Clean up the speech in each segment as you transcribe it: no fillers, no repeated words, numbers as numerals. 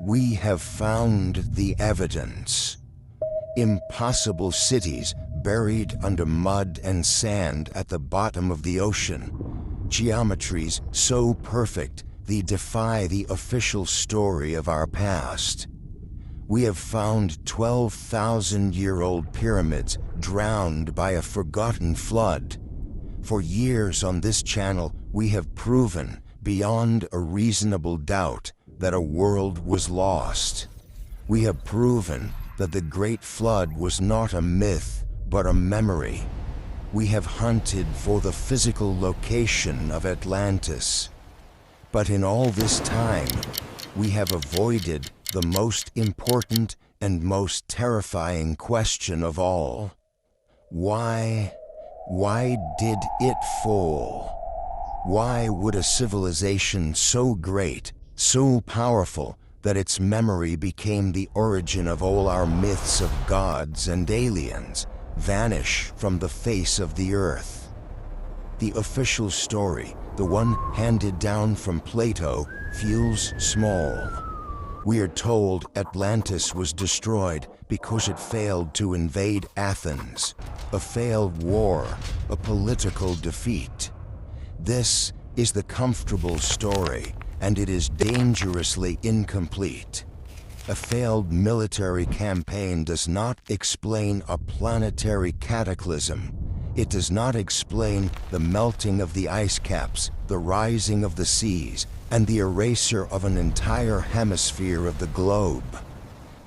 We have found the evidence. Impossible cities buried under mud and sand at the bottom of the ocean. Geometries so perfect they defy the official story of our past. We have found 12,000-year-old pyramids drowned by a forgotten flood. For years on this channel, we have proven, beyond a reasonable doubt, that a world was lost. We have proven that the Great Flood was not a myth, but a memory. We have hunted for the physical location of Atlantis. But in all this time, we have avoided the most important and most terrifying question of all. Why did it fall? Why would a civilization so great, so powerful, that its memory became the origin of all our myths of gods and aliens, vanish from the face of the earth? The official story, the one handed down from Plato, feels small. We are told Atlantis was destroyed because it failed to invade Athens, a failed war, a political defeat. This is the comfortable story, and it is dangerously incomplete. A failed military campaign does not explain a planetary cataclysm. It does not explain the melting of the ice caps, the rising of the seas, and the erasure of an entire hemisphere of the globe.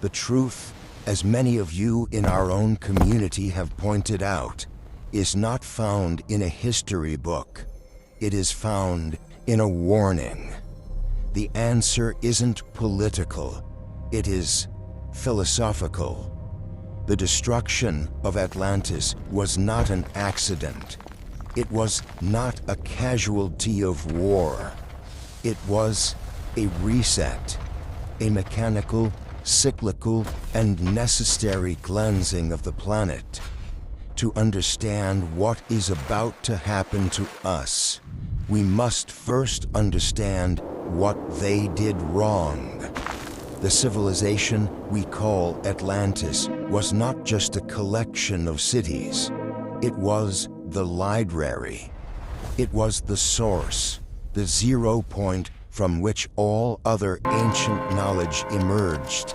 The truth, as many of you in our own community have pointed out, is not found in a history book. It is found in a warning. The answer isn't political, it is philosophical. The destruction of Atlantis was not an accident. It was not a casualty of war. It was a reset, a mechanical, cyclical, and necessary cleansing of the planet. To understand what is about to happen to us, we must first understand what they did wrong. The civilization we call Atlantis was not just a collection of cities. It was the library. It was the source, the 0 point from which all other ancient knowledge emerged.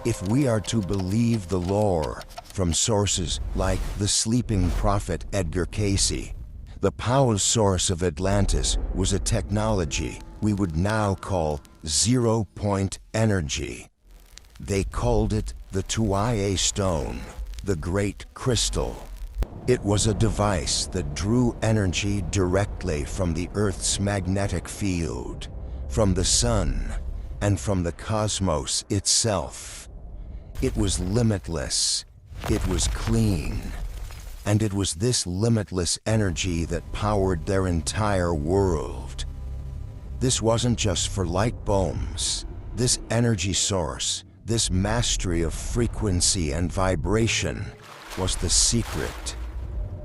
If we are to believe the lore from sources like the sleeping prophet Edgar Cayce, the power source of Atlantis was a technology we would now call 0 point energy. They called it the Tuaye stone, the Great Crystal. It was a device that drew energy directly from the Earth's magnetic field, from the sun, and from the cosmos itself. It was limitless, it was clean, and it was this limitless energy that powered their entire world. This wasn't just for light bulbs. This energy source, this mastery of frequency and vibration, was the secret.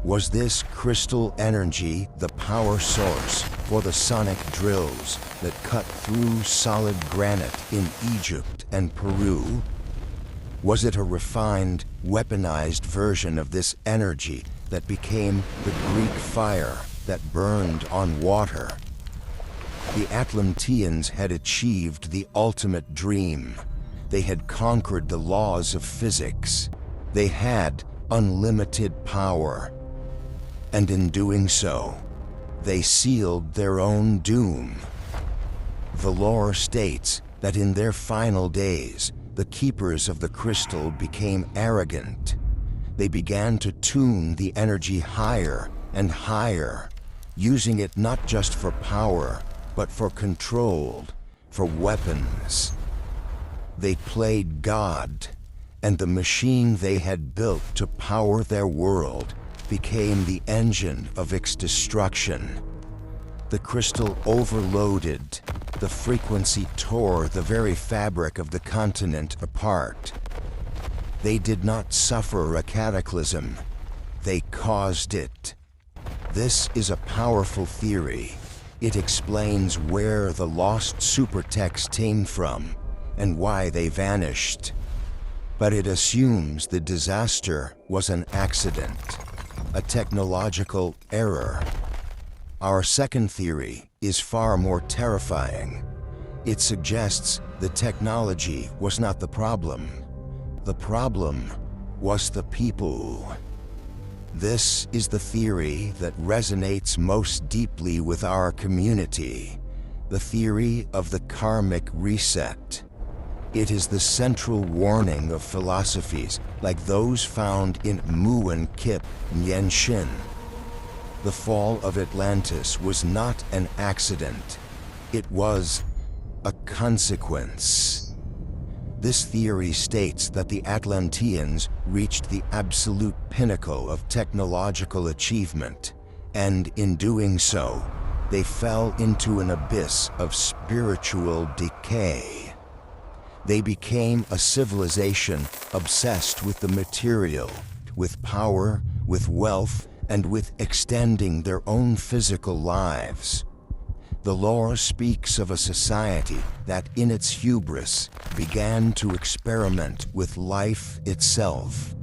Was this crystal energy the power source for the sonic drills that cut through solid granite in Egypt and Peru? Was it a refined, weaponized version of this energy that became the Greek fire that burned on water? The Atlanteans had achieved the ultimate dream. They had conquered the laws of physics. They had unlimited power. And in doing so, they sealed their own doom. The lore states that in their final days, the keepers of the crystal became arrogant. They began to tune the energy higher and higher, using it not just for power, but for control, for weapons. They played God, and the machine they had built to power their world became the engine of its destruction. The crystal overloaded. The frequency tore the very fabric of the continent apart. They did not suffer a cataclysm. They caused it. This is a powerful theory. It explains where the lost supertext came from. and why they vanished. But it assumes the disaster was an accident, a technological error. Our second theory is far more terrifying. It suggests the technology was not the problem. The problem was the people. This is the theory that resonates most deeply with our community, the theory of the karmic reset. It is the central warning of philosophies like those found in Mu and Kip Nyen Shin. The fall of Atlantis was not an accident. It was a consequence. This theory states that the Atlanteans reached the absolute pinnacle of technological achievement, and in doing so, they fell into an abyss of spiritual decay. They became a civilization obsessed with the material, with power, with wealth, and with extending their own physical lives. The lore speaks of a society that, in its hubris, began to experiment with life itself.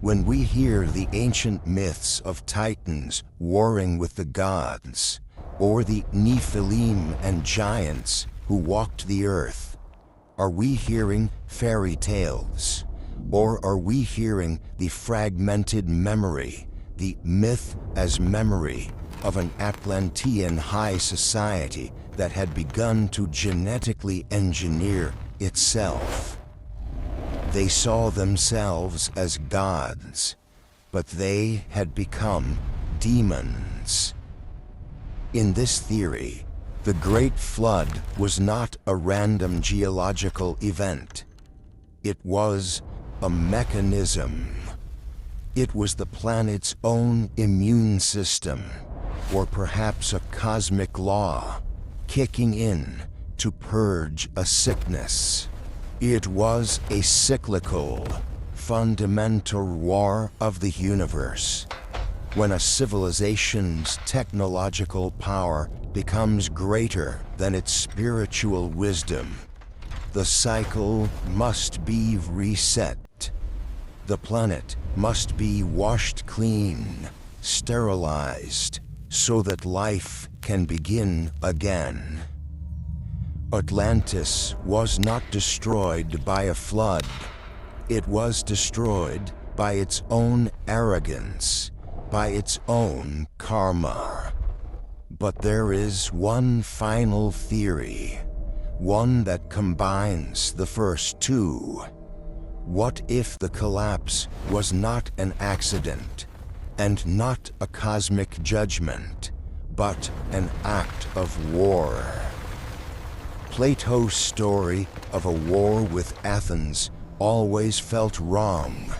When we hear the ancient myths of titans warring with the gods, or the Nephilim and giants who walked the earth, are we hearing fairy tales? Or are we hearing the fragmented memory, the myth as memory, of an Atlantean high society that had begun to genetically engineer itself? They saw themselves as gods, but they had become demons. In this theory, the Great Flood was not a random geological event. It was a mechanism. It was the planet's own immune system, or perhaps a cosmic law, kicking in to purge a sickness. It was a cyclical, fundamental war of the universe. When a civilization's technological power becomes greater than its spiritual wisdom, the cycle must be reset. The planet must be washed clean, sterilized, so that life can begin again. Atlantis was not destroyed by a flood. It was destroyed by its own arrogance, by its own karma. But there is one final theory, one that combines the first two. What if the collapse was not an accident, and not a cosmic judgment, but an act of war? Plato's story of a war with Athens always felt wrong.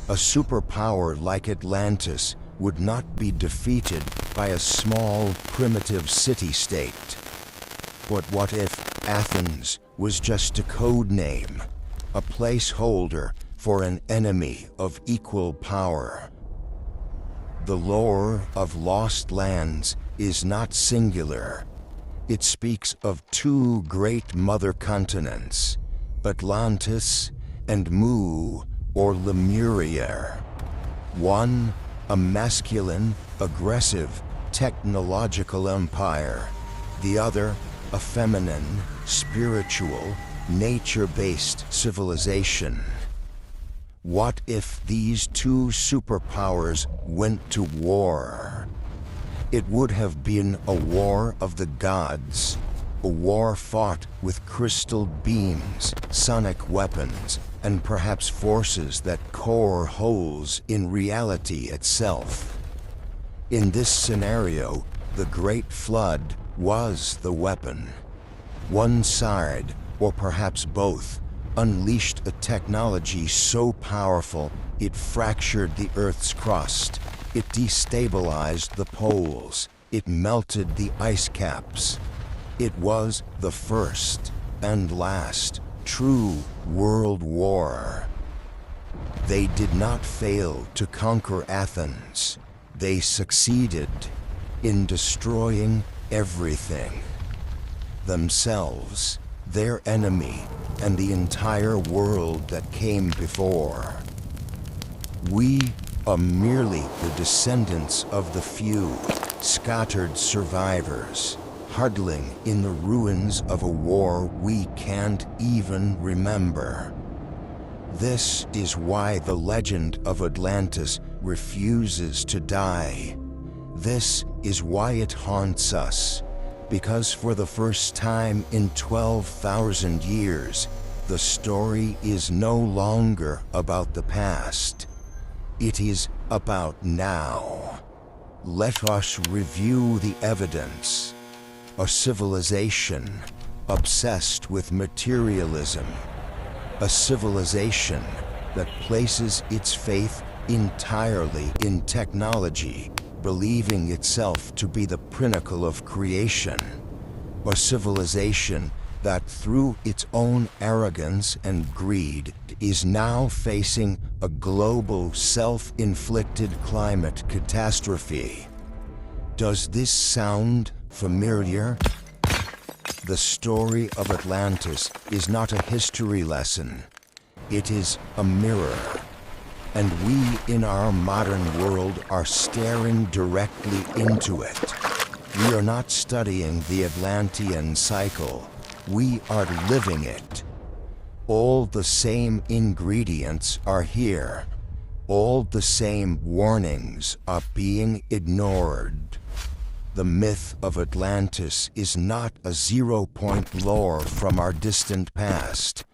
A superpower like Atlantis would not be defeated by a small, primitive city-state. But what if Athens was just a code name, a placeholder for an enemy of equal power? The lore of Lost Lands is not singular. It speaks of two great mother continents, Atlantis and Mu, or Lemuria. One, a masculine, aggressive, technological empire. The other, a feminine, spiritual, nature-based civilization. What if these two superpowers went to war? It would have been a war of the gods, a war fought with crystal beams, sonic weapons, and perhaps forces that core holes in reality itself. In this scenario, the Great Flood was the weapon. One side, or perhaps both, unleashed a technology so powerful it fractured the Earth's crust, it destabilized the poles, it melted the ice caps. It was the first and last true world war. They did not fail to conquer Athens. They succeeded in destroying everything. Themselves, their enemy, and the entire world that came before. We are merely the descendants of the few, scattered survivors, huddling in the ruins of a war we can't even remember. This is why the legend of Atlantis refuses to die. This is why it haunts us, because for the first time in 12,000 years, the story is no longer about the past. It is about now. Let us review the evidence. A civilization obsessed with materialism. A civilization that places its faith entirely in technology, believing itself to be the pinnacle of creation. A civilization that through its own arrogance and greed is now facing a global self-inflicted climate catastrophe. Does this sound familiar? The story of Atlantis is not a history lesson. It is a mirror. And we in our modern world are staring directly into it. We are not studying the Atlantean cycle. We are living it. All the same ingredients are here. All the same warnings are being ignored. The myth of Atlantis is not a zero-point lore from our distant past.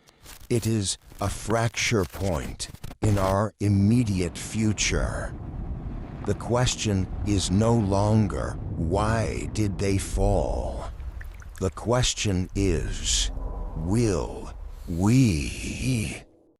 It is a fracture point in our immediate future. The question is no longer, why did they fall? The question is, will we?